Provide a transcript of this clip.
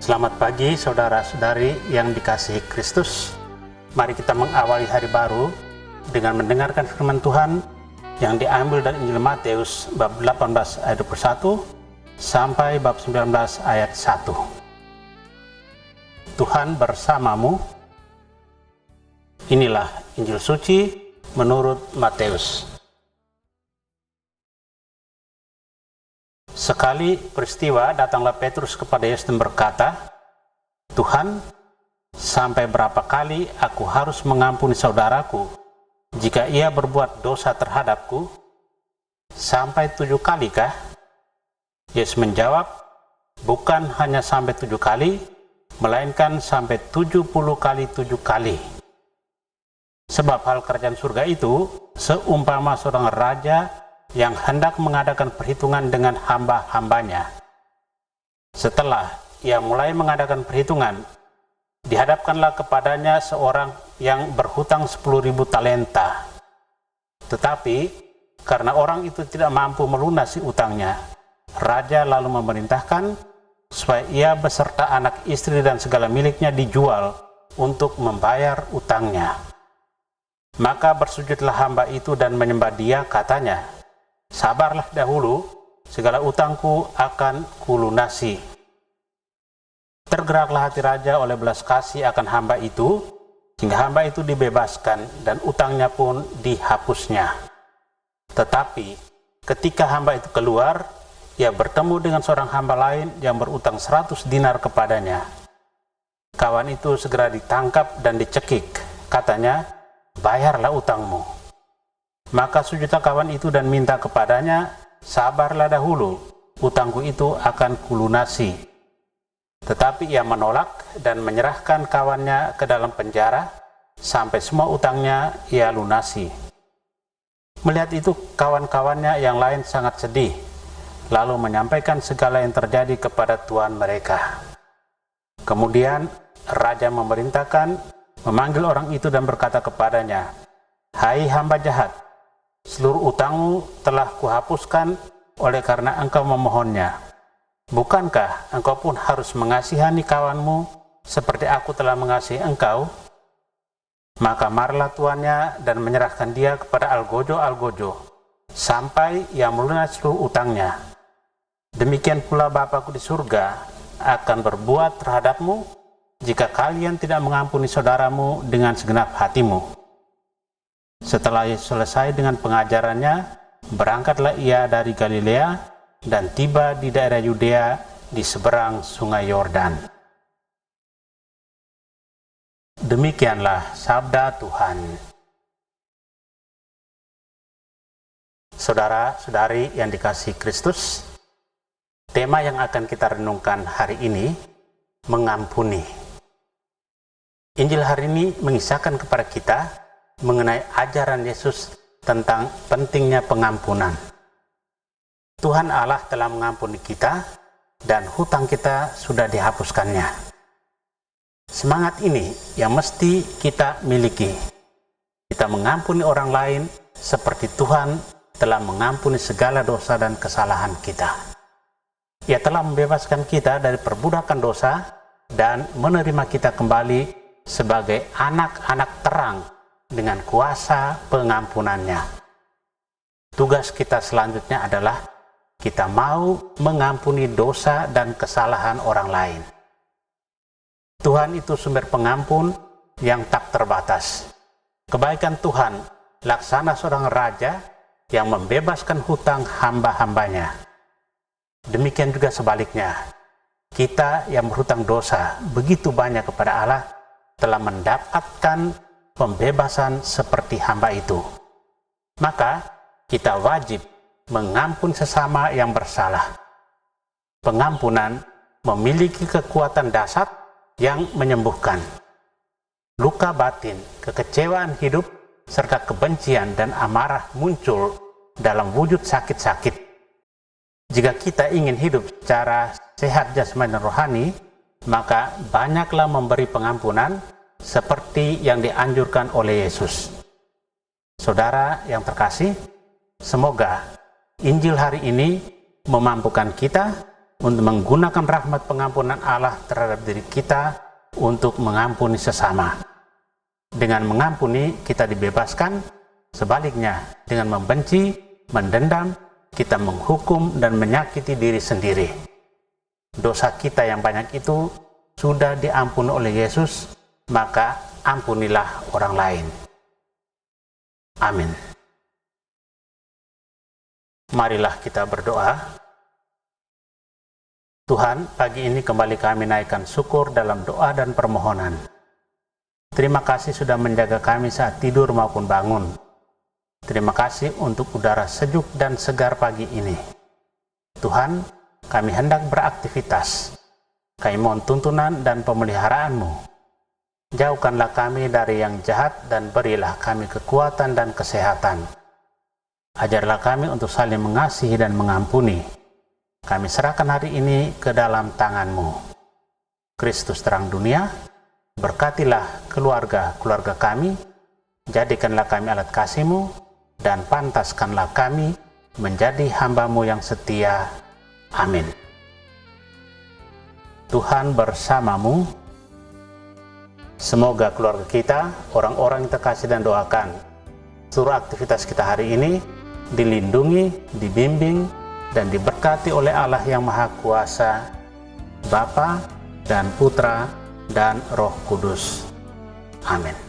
Selamat pagi saudara-saudari yang dikasihi Kristus. Mari kita mengawali hari baru dengan mendengarkan firman Tuhan yang diambil dari Injil Matius bab 18 ayat 21 sampai bab 19 ayat 1. Tuhan bersamamu. Inilah Injil suci menurut Matius. Sekali peristiwa, datanglah Petrus kepada Yesus dan berkata, "Tuhan, sampai berapa kali aku harus mengampuni saudaraku jika ia berbuat dosa terhadapku? Sampai 7 kali kah?" Yesus menjawab, "Bukan hanya sampai 7 kali, melainkan sampai 70 kali 7 kali. Sebab hal kerajaan surga itu seumpama seorang raja yang hendak mengadakan perhitungan dengan hamba-hambanya. Setelah ia mulai mengadakan perhitungan, dihadapkanlah kepadanya seorang yang berhutang 10.000 talenta. Tetapi karena orang itu tidak mampu melunasi utangnya, raja lalu memerintahkan supaya ia beserta anak istri dan segala miliknya dijual untuk membayar utangnya. Maka bersujudlah hamba itu dan menyembah dia, katanya, 'Sabarlah dahulu, segala utangku akan kulunasi.' Tergeraklah hati raja oleh belas kasih akan hamba itu, sehingga hamba itu dibebaskan dan utangnya pun dihapusnya. Tetapi ketika hamba itu keluar, ia bertemu dengan seorang hamba lain yang berutang 100 dinar kepadanya. Kawan itu segera ditangkap dan dicekik. Katanya, 'Bayarlah utangmu.' Maka sujudlah kawan itu dan minta kepadanya, 'Sabarlah dahulu, utangku itu akan kulunasi.' Tetapi ia menolak dan menyerahkan kawannya ke dalam penjara sampai semua utangnya ia lunasi. Melihat itu, kawan-kawannya yang lain sangat sedih, lalu menyampaikan segala yang terjadi kepada tuan mereka. Kemudian raja memerintahkan memanggil orang itu dan berkata kepadanya, 'Hai hamba jahat, seluruh utangmu telah kuhapuskan oleh karena engkau memohonnya. Bukankah engkau pun harus mengasihani kawanmu seperti aku telah mengasihi engkau?' Maka marahlah tuannya dan menyerahkan dia kepada algojo-algojo sampai ia melunasi seluruh utangnya. Demikian pula Bapakku di surga akan berbuat terhadapmu jika kalian tidak mengampuni saudaramu dengan segenap hatimu." Setelah Yesus selesai dengan pengajarannya, berangkatlah ia dari Galilea dan tiba di daerah Yudea di seberang sungai Yordan. Demikianlah sabda Tuhan. Saudara-saudari yang dikasihi Kristus, tema yang akan kita renungkan hari ini, mengampuni. Injil hari ini mengisahkan kepada kita mengenai ajaran Yesus tentang pentingnya pengampunan. Tuhan Allah telah mengampuni kita dan hutang kita sudah dihapuskannya. Semangat ini yang mesti kita miliki. Kita mengampuni orang lain seperti Tuhan telah mengampuni segala dosa dan kesalahan kita. Ia telah membebaskan kita dari perbudakan dosa dan menerima kita kembali sebagai anak-anak terang dengan kuasa pengampunannya. Tugas kita selanjutnya adalah kita mau mengampuni dosa dan kesalahan orang lain. Tuhan itu sumber pengampun yang tak terbatas. Kebaikan Tuhan laksana seorang raja yang membebaskan hutang hamba-hambanya. Demikian juga sebaliknya, kita yang berhutang dosa begitu banyak kepada Allah telah mendapatkan pembebasan seperti hamba itu. Maka kita wajib mengampuni sesama yang bersalah. Pengampunan memiliki kekuatan dahsyat yang menyembuhkan. Luka batin, kekecewaan hidup, serta kebencian dan amarah muncul dalam wujud sakit-sakit. Jika kita ingin hidup secara sehat jasmani dan rohani, maka banyaklah memberi pengampunan seperti yang dianjurkan oleh Yesus. Saudara yang terkasih, semoga Injil hari ini memampukan kita untuk menggunakan rahmat pengampunan Allah terhadap diri kita untuk mengampuni sesama. Dengan mengampuni, kita dibebaskan. Sebaliknya, dengan membenci, mendendam, kita menghukum dan menyakiti diri sendiri. Dosa kita yang banyak itu sudah diampuni oleh Yesus, maka ampunilah orang lain. Amin. Marilah kita berdoa. Tuhan, pagi ini kembali kami naikkan syukur dalam doa dan permohonan. Terima kasih sudah menjaga kami saat tidur maupun bangun. Terima kasih untuk udara sejuk dan segar pagi ini. Tuhan, kami hendak beraktivitas. Kami mohon tuntunan dan pemeliharaanmu. Jauhkanlah kami dari yang jahat dan berilah kami kekuatan dan kesehatan. Ajarlah kami untuk saling mengasihi dan mengampuni. Kami serahkan hari ini ke dalam tangan-Mu. Kristus terang dunia, berkatilah keluarga-keluarga kami, jadikanlah kami alat kasih-Mu, dan pantaskanlah kami menjadi hamba-Mu yang setia. Amin. Tuhan bersamamu. Semoga keluarga kita, orang-orang yang terkasih dan doakan, seluruh aktivitas kita hari ini dilindungi, dibimbing, dan diberkati oleh Allah yang Maha Kuasa, Bapa dan Putra dan Roh Kudus. Amin.